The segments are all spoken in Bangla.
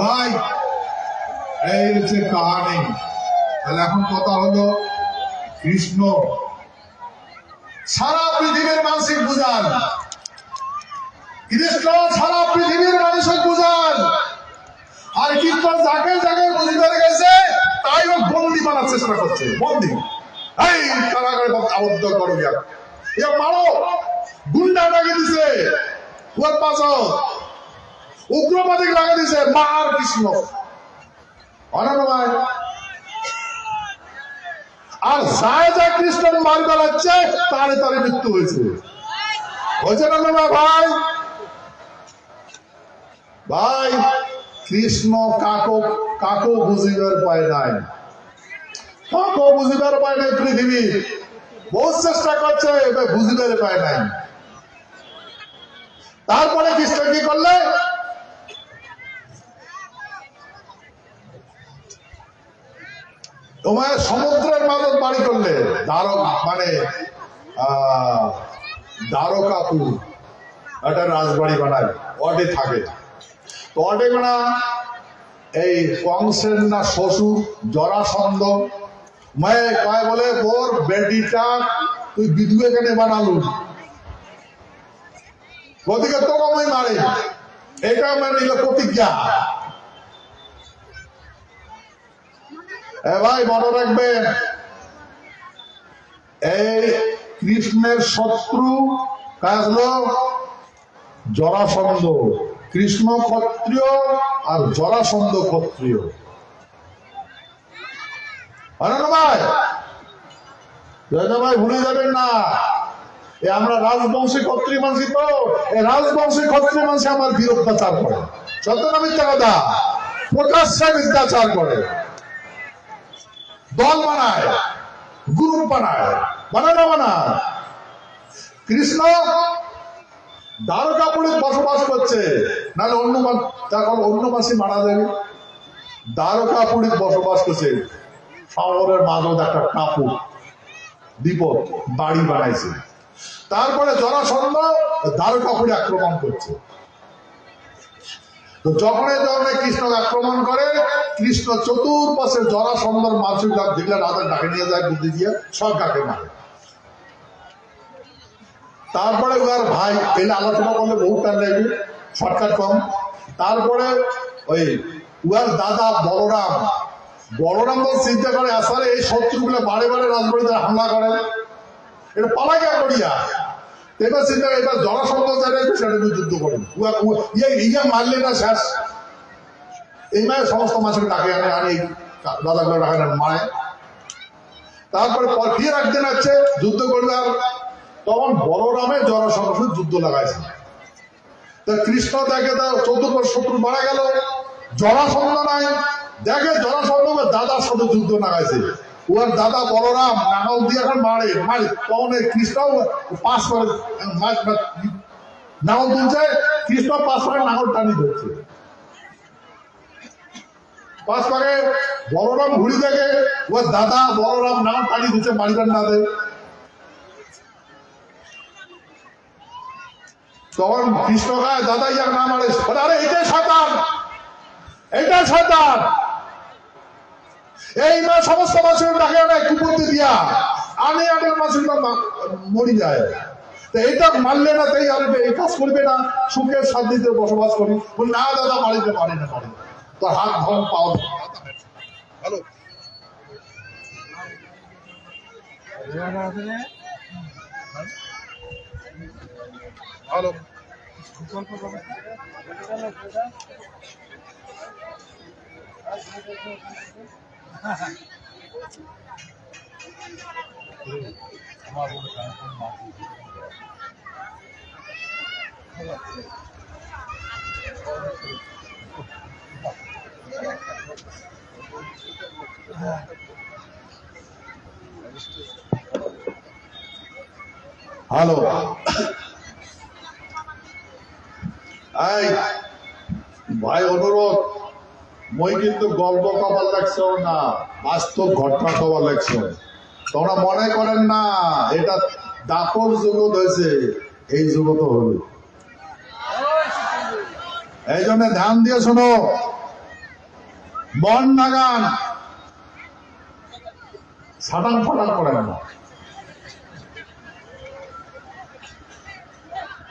ভাই এই হচ্ছে কাহানি। তাহলে এখন কথা হলো কৃষ্ণ সারা পৃথিবীর মানুষের বুঝান, কৃষ্ণ সারা পৃথিবীর মানুষের বুঝান। আর কৃষ্ণ যাকে যাকে বুঝি করে গেছে তাই ও বন্দি বানার চেষ্টা করছে। বন্দি এই কারাগারে আবদ্ধ করো গিয়া মারো, গুন্ডা লাগিয়ে দিছে, উগ্রবাদী লাগিয়ে দিছে, মার কৃষ্ণ অনানো ভাই। আর যায় যা কৃষ্ণ মার বেড়াচ্ছে তারে তারে মৃত্যু হয়েছে, হয়েছে না ভাই? ভাই কৃষ্ণ কাকো বুঝিবার পায় নাই, কাকো বুঝিবার পায় নাই। পৃথিবী বহু চেষ্টা করছে, বুঝিবার পায় নাই। তারপরে কৃষ্ণ কি করলে? তোমার সমুদ্রের মাঝে বাড়ি করলে, দ্বারকাপুর একটা রাজবাড়ি বানায়, ওটে থাকে। তো ওটে না এই কংসের না শ্বশুর জরাসন্ধ মায়ে কয় বলে তোর বেটিটা তুই বিধুয়ে কেন বানালু, ওদিকে তো কমই মারে, এটা মানে নিল প্রতিজ্ঞা। ভাই মনে রাখবেন, এই কৃষ্ণের শত্রু কাজলো জরাসন্ধ। কৃষ্ণ ক্ষত্রিয় আর জরাসন্ধ ক্ষত্রিয়। ভাই ভুলে যাবেন না, আমরা রাজবংশী ক্ষত্রিয় মানসি, তো এই রাজবংশী ক্ষত্রিয় মানসি আমার বিরোধাচার করে, সত্য না মিথ্যা কথা? প্রকাশ্যে মিথ্যাচার করে, দল বানায়, গ্রুপ বানায়, বানায়। কৃষ্ণ দ্বারকাপুরে বসবাস করছে, নাহলে অন্য মাসি মারা যাবে। দ্বারকাপুরে বসবাস করছে, সাগরের মাঝে একটা টাপু দ্বীপক বাড়ি বানাইছে। তারপরে জরাসন্ধ দ্বারকাপুরে আক্রমণ করছে। তো যখন কৃষ্ণ আক্রমণ করে, কৃষ্ণ চতুর্পাশে জরাসন্ধর মানুষ যেগুলো রাজা ডাকে নিয়ে যায় বুদ্ধি দিয়ে সব ডাকে মারে। তারপরে উহার ভাই, এলে আলোচনা করলে বহু টান লাগবে, শর্টকাট কম। তারপরে ওই উহার দাদা বলরাম তো চিন্তা করে আসলে এই শত্রুগুলো বারে বারে রাজবাড়িতে হামলা করে, এটা পালা কে করিয়া। এবার চিন্তা করে এবার জরাসন্ধ সেটা যুদ্ধ করে, ইয়া মারলে না শেষ। এই মায়ের সমস্ত মানুষকে ডাকে আনে দাদাগুলো ডাকে মারে। তারপরে ফির একদিন আছে যুদ্ধ করবে, আর তখন বলরামে জরাসন্ধ যুদ্ধ লাগাইছে। তা কৃষ্ণ দেখে তার চতুর্থ শত্রু মারা গেল, জরাসন্ধ নাই, দেখে জরাসন্ধ দাদার সাথে যুদ্ধ লাগাইছে। ওর দাদা বলরাম নাঙল দিয়ে এখন মারে, তখন কৃষ্ণ পাশ করে নাঙল তুলছে, কৃষ্ণ পাশ করে নাঙল টানি ধরছে। পাশ করে বলরাম ঘুরি দেখে ওর দাদা বলরাম নাঙল টানি দিচ্ছে, মারিবার না দেয়। তখন কৃষ্ণ গায়ে দাদা ইয়ার নাম আরে, আরে এটাই শয়তান, এইটাই শয়তান। এই মা সমস্ত মানুষের ডাকে আনে কুপতি দিয়া আনে মানুষের মরি যায়। তো এইটা মারলে না, তাই আর এই কাজ করবে না, সুখের শান্তিতে বসবাস করি। না দাদা মারিতে পারে না, পারে তোর হাত ধর পাও। হ্যালো হ্যালো হ্যালো ভাই অনুরোধ, মই কিন্তু গল্প কবার লাগছে না, বাস্তব ঘটনা কবার লাগছে। তোমরা মনে করেন না এটা দাপর জগৎ হয়েছে, এই জগৎ হল। এই জন্য ধ্যান দিয়ে শোনো, বন নাগান সাটাং ফাটাং করেন না।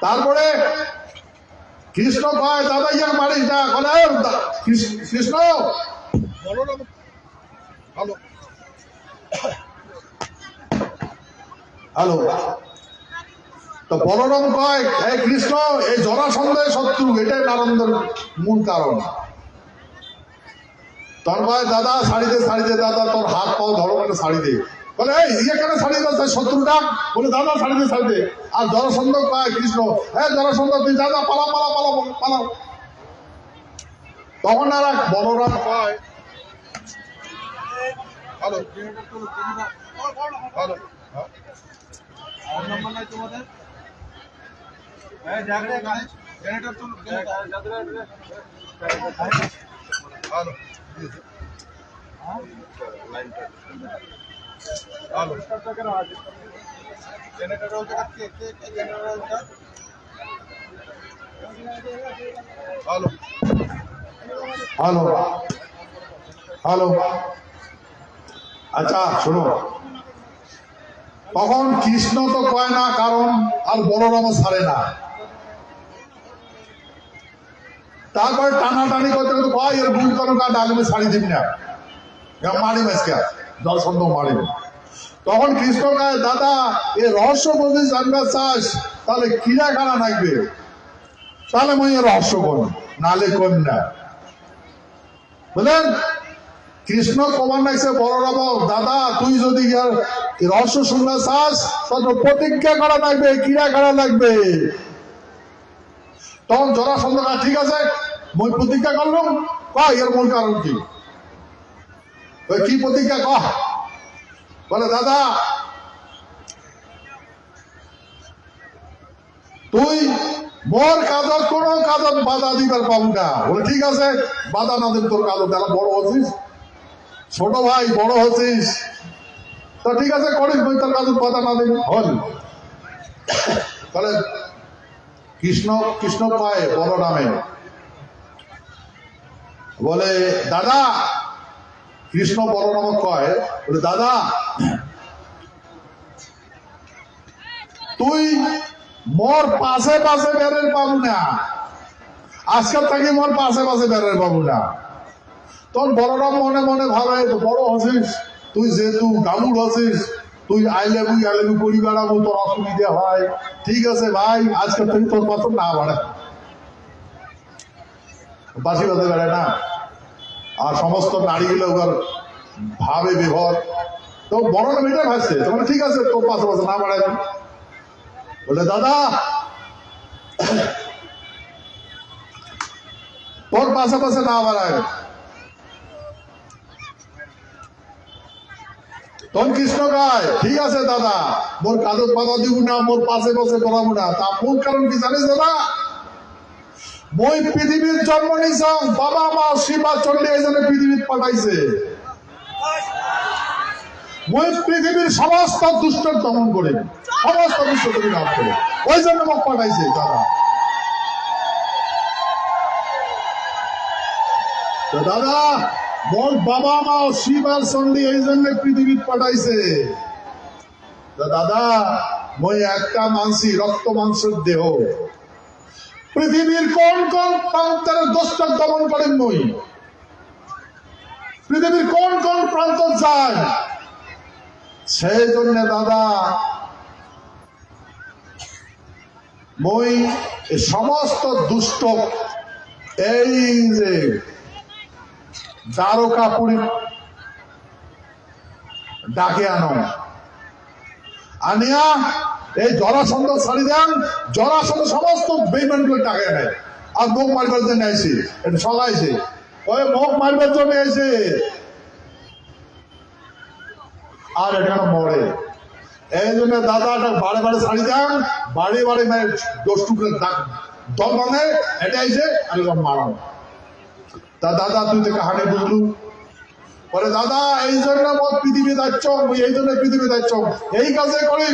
তারপরে কৃষ্ণ কয় দাদা ইয়ার মারিস না, কৃষ্ণ হ্যালো হ্যালো, তো বলরাম কয় এই কৃষ্ণ এই জরাসন্ধের শত্রু, এটাই নারন্দের মূল কারণ। তখন কয় দাদা শাড়ি দে দাদা, তোর হাত পাও ধরো মানে শাড়ি দে। বলে এই ইয়ে কেন শাড়ি দে শত্রুটা? বলে দাদা শাড়ি দে। আর জরাসন্ধ কয় কৃষ্ণ হ্যাঁ জরাসন্ধ তুই দাদা পালা পালা পালা পালা। তখন আর এক বলরাম কয় হ্যালো হ্যালো হ্যালো হ্যালো, আচ্ছা শোনো, তখন কৃষ্ণ তো কয় না কারণ, আর বলরাম ছাড়ে না। তারপর টানাটানি করতে করতে কয় এর ভুল কোনো কাজ আগে ছাড়ি দিবি না, মারি মাসকে জলসন্ধ মারিব। তখন কৃষ্ণ কয় দাদা এ রহস্য যদি জানবার চাস তাহলে কিরা খানা লাগবে, তাহলে মই রহস্য করি, নালে করি না। বুঝলেন? কৃষ্ণ কমান লাগছে বলরাম দাদা তুই যদি রহস্য শুনতে চাস তাহলে প্রতিজ্ঞা করা লাগবে, কিরা করা লাগবে। তখন জরাসন্ধ ঠিক আছে মই প্রতিজ্ঞা করলাম। কয় এর মূল কারণ কি? কি প্রতিজ্ঞা কহ? বলে দাদা তুই মোর কাজত কোন কাজত বাধা দিবার পাবো না। বলে ঠিক আছে বাধা না দিন তোর কাজত, তাহলে বড় হচ্ছিস, ছোট ভাই বড় হচ্ছিস, তো ঠিক আছে করিস, বই তোর কাজত বাধা না দিন হল। তাহলে কৃষ্ণ পায় বলরামে বলে দাদা, কৃষ্ণ বলরাম কয় বলে দাদা তুই মোর পাশে পাশে বেরের পাবো না, আজকাল থেকে মোর পাশে পাশে বেরের পাবো না। তখন বলরাম মনে মনে ভাবে বড় হচ্ছিস তুই, যেহেতু গামুর হচ্ছিস তুই আইলেবু করি বেড়াবো, তোর অসুবিধা হয়, ঠিক আছে ভাই আজকাল থেকে তোর পাশে না বাড়ে, বাসি বাজে বেড়ে না। আর সমস্ত নারীগুলো ওর ভাবে বিভর, তো বলরাম এটা ভাবছে তখন ঠিক আছে তোর পাশে পাশে না বাড়ায়। বলে দাদা তোর পাশে পাশে না বাড়ায়। তখন কৃষ্ণ গায় ঠিক আছে দাদা মোর কাজত বাধা দিব না, মোর পাশে পাশে করাবো না। তা মূল কারণ কি জানিস দাদা? মই পৃথিবীর জন্ম নিছাম, বাবা মা শিবা চন্ডী এই জন্য পৃথিবীর পাঠাইছে। মই পৃথিবীর সমস্ত দুষ্ট দমন করে, সমস্ত দুষ্ট বিনাশ করে, ওই জন্য মোক পাঠাইছে দাদা। তো দাদা মোর বাবা মা শিব আর চন্ডী এই জন্য পৃথিবীর পাঠাইছে। তো দাদা মই একটা মানসি রক্ত মাংসের দেহ, পৃথিবীর কোন কোন প্রান্তের দুষ্ট দমন করেন মই, পৃথিবীর কোন কোন প্রান্ত যায়, সেই জন্য দাদা মই সমস্ত দুষ্ট এই যে দ্বারকাপুরী ডাকে আনিয়া এই জরাসন্ধ ছাড়ি দেন, জরাসন্ধ সমস্ত বেইমানগুলো ডাকে নেয় আর মুখ মারবার জন্য আইসি, এটা সবাইছে ওই মুখ মারবার জন্য আইসে। আর এটা মরে, এই জন্য দাদা বারে বারে ছাড়ি দেন, বাড়ি বাড়ি দোষটুকু দল বাঁধে, এটা আইসে আর মারাম। তা দাদা তুই তো কাহানি বুঝলু? বলে দাদা এই জন্য মত পৃথিবী যাচ্ছ, এই জন্য পৃথিবী যাচ্ছ, এই কাজে করি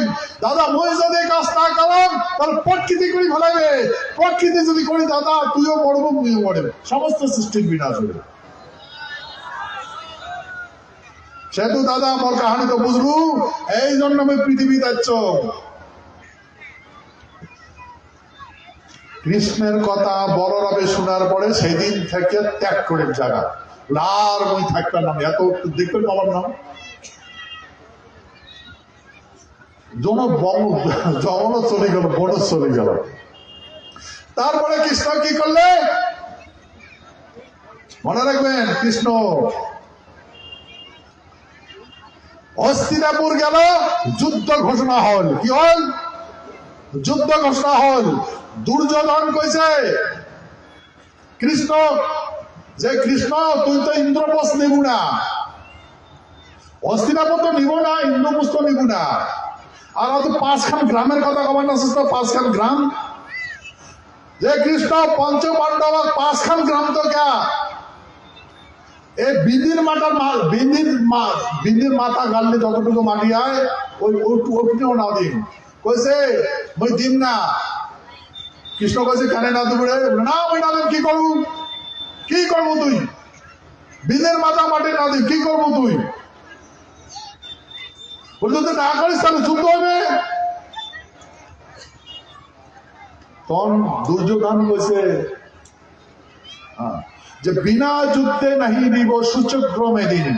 দাদা। মই যদি কাজ না করম তাহলে প্রকৃতি করি ফেলাবে, প্রকৃতি যদি করি দাদা তুইও মরব মুইও মরব, সমস্ত সৃষ্টির বিনাশ হবে। সেতু দাদা মোর কাহানি তো বুঝলু, এই জন্য আমি পৃথিবী যাচ্ছ। কৃষ্ণের কথা বলরামে শোনার পরে সেদিন থেকে ত্যাগ করে জায়গা আর মই থাকবে না, এত দেখবেন আমার নাম জমন চলে গেল, বড় চলে গেল। তারপরে কৃষ্ণ কি করলে মনে রাখবেন, কৃষ্ণ হস্তিনাপুর গেল, যুদ্ধ ঘোষণা হল। কি হল? যুদ্ধ ঘোষণা হল। দুর্যোধন কইছে কৃষ্ণ যে, কৃষ্ণ তুই তো ইন্দ্রপ্রস্থ নিব না, হস্তিনাপুর তো নিব না, ইন্দ্রপ্রস্থ নিব না, আর তো 5খান গ্রামের কথা কবার না, 5খান গ্রাম। যে কৃষ্ণ পঞ্চ পাণ্ডব 5খান গ্রাম তো ক্যা, এই বিন্দির মাথা গাললে যতটুকু মাটি হয় ওইটুকু না দিন। কইছে মই দিন না। কৃষ্ণ কইছে কেন না দেব রে? না মই না দেব, কি করবো? কি করবো তুই? বিন্দির মাথা মাটি না দিই কি করবো তুই? বলতো তুই না করিস তাহলে যুদ্ধ হবে। তখন দুর্যোধন কইছে যে বিনা যুদ্ধে নাহি দিব সূচক্রমে দিন,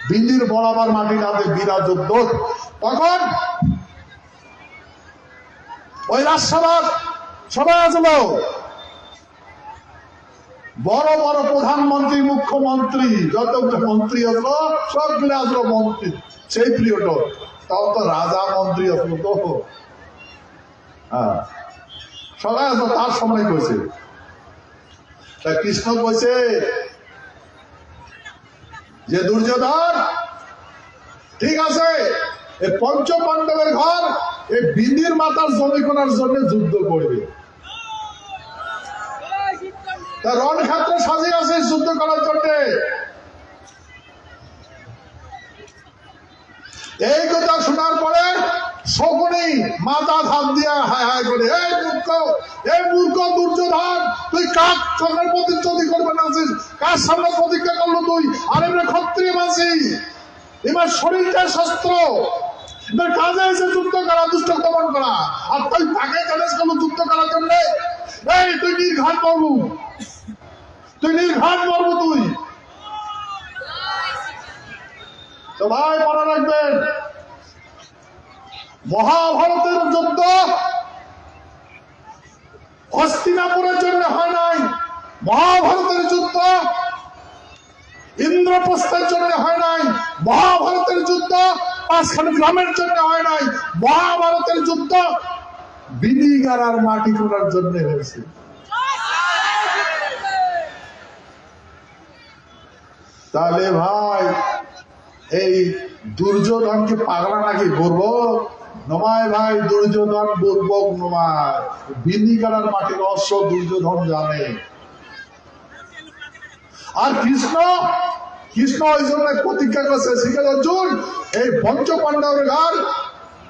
বিন্দির বরাবর মাটি না দিয়ে বিনা যুদ্ধ। তখন ওই রাজসভার সবাই আসলো, বড় বড় প্রধানমন্ত্রী মুখ্যমন্ত্রী যত মন্ত্রী আসলো সবগুলো আসলো মন্ত্রী, সেই পিরিয়ড তখন তো রাজা মন্ত্রী আসলো তো, সবাই আসলো তার সামনে কইছে। কৃষ্ণ কইছে যে দুর্যোধন ঠিক আছে, এই পঞ্চ পাণ্ডবের ঘর এই বিন্দির মাতার জমি করার জন্য যুদ্ধ করবে, রণক্ষেত্র সাজিয়ে আছে যুদ্ধ করার জন্য। এই কথা শোনার পরে শকুনি মাথা ধাপ দিয়া হায় হায় করে, এই মূর্খ দুর্যোধন, তুই কার সামনে প্রতিশ্রুতি করবে না, কার সামনে প্রতিজ্ঞা করলো তুই? আর এবার ক্ষত্রিয় মাঝি, এবার শরীরটা শস্ত্র, এবার কাজে এসে যুদ্ধ করা, দুষ্ট দমন করা, আর তুই তাকে চ্যালেঞ্জ করলো যুদ্ধ করার জন্য। এই তুই নির্ঘাত মরবু, তুই নির্ঘাত মরবু তুই। তো ভাই মনে রাখবেন, মহাভারতের যুদ্ধ হস্তিনাপুরের জন্য হয় নাই, মহাভারতের যুদ্ধ ইন্দ্রপ্রস্থের জন্য হয় নাই, মহাভারতের যুদ্ধ 5খান গ্রামের জন্য হয় নাই, মহাভারতের যুদ্ধ বিনিগার আর মাটি করার জন্য হয়েছে। তাহলে ভাই এই দুর্যোধনকে পাগলা নাকি বলবো? নমায় ভাই, দুর্যোধন বুর্বক নমায়, বিনিগার মাটি রহস্য দুর্যোধন জানে। আর কৃষ্ণ ওই জন্য প্রতিজ্ঞা করছে, শিখে অর্জুন এই পঞ্চ পাণ্ডবের ঘর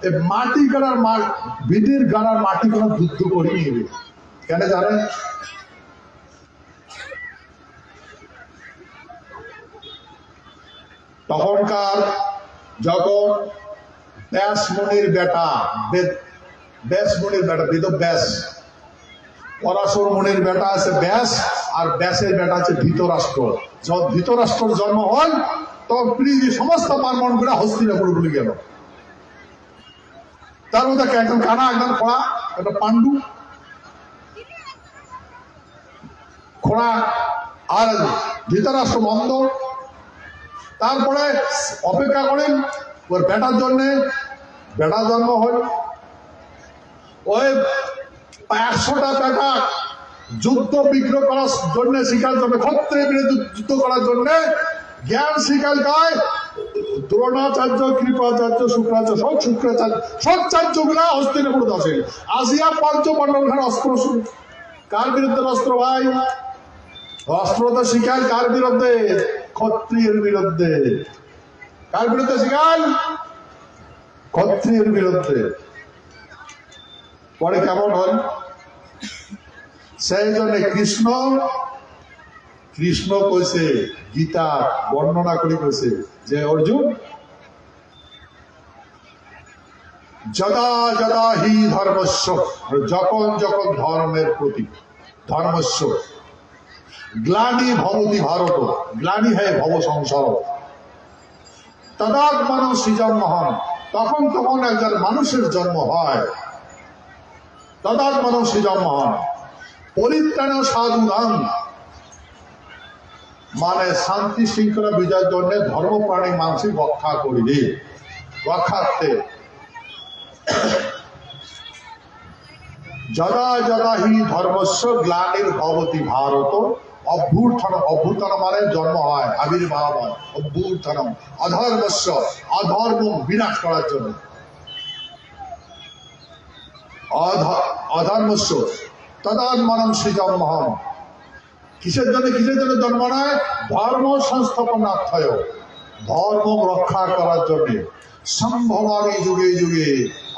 এই মাটি গাড়ার বিনির গাড়ার মাটি গাড়ার যুদ্ধ করে নিবে। কেন জানেন? তখনকার যখন ব্যাস মুনির বেটা বেদ ব্যাস, পরাশর মুনির বেটা আছে ব্যাস, আর ব্যাসের বেটা আছে ধৃতরাষ্ট্র। যখন ধৃতরাষ্ট্রের জন্ম হয় তখন পৃথিবীর সমস্ত পার্বণ করে হস্তিনাপুর বলে গেল। তার মধ্যে একজন কানা, একজন খোড়া, একটা পাণ্ডু খোড়া, আর ধৃতরাষ্ট্র মন্দ। তারপরে অপেক্ষা করেন ওর বেটার জন্য, বেটা জন্ম হল। ওই 100টা বেটা যুদ্ধ বিগ্রহ করার জন্য, শিকার জন্য, ক্ষত্রিয়ের বিরুদ্ধে যুদ্ধ করার জন্য জ্ঞান শিকার গায় দ্রোণাচার্য, কৃপাচার্য, শুক্রাচার্য, সব চার্যগুলা হস্তিনাপুর আসে। আসিয়া পঞ্চ পাণ্ডব অস্ত্র শুরু। কার বিরুদ্ধে অস্ত্র ভাই? অস্ত্র তো শিখায় কার বিরুদ্ধে? ক্ষত্রিয়ের বিরুদ্ধে। কার বিরুদ্ধে শিখায়? ক্ষত্রিয়ের বিরুদ্ধে। পরে কেমন হল? সেই জন্য কৃষ্ণ কইছে, গীতা বর্ণনা করে কইছে যে অর্জুন, যদা যদা হি ধর্মস্য, যখন যখন ধর্মের প্রতি, ধর্মস্য গ্লানি ভবতি ভারত, গ্লানি হয় ভব সংসার, তদাত্মানং সৃজন্মহম, তখন তখন একজন মানুষের জন্ম হয়, তদাত্মানং সৃজন্মহম পরিত্রাণ সাধুনাং, মানে শান্তি শৃঙ্খলা বিজয়ের জন্য ধর্মপ্রাণী মানুষের রক্ষা করিবে, রক্ষার্থে যদা যদা হি ধর্মস্য গ্লানির ভবতি ভারত, অভ্যুত্থান, অভ্যুত্থান মানে জন্ম হয়, আবির্ভাব হয়, অভ্যুত্থান অধর্মস্য, অধর্ম বিনাশ করার জন্য, অধর্মস্য তদাত্মানং সৃজন্মহম, কিসের জন্য জন্ম নেয়? ধর্ম সংস্থাপনার্থয়, ধর্ম রক্ষা করার জন্য, সম্ভবামী যুগে যুগে,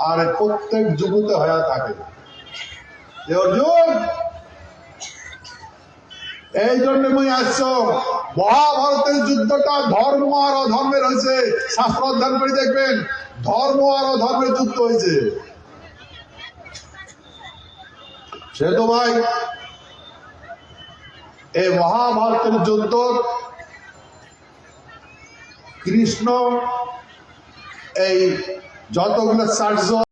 আর প্রত্যেক যুগতে হয়ে থাকে। অর্জুন এই জন্য মুই আসছ, মহাভারতের যুদ্ধটা ধর্ম আর অধর্মের হয়েছে, শাস্ত্র অধ্যয়ন করে দেখবেন ধর্ম আর অধর্মের যুদ্ধ হয়েছে। সে তো ভাই এই মহাভারতের যুদ্ধ কৃষ্ণ এই যতগুলো 60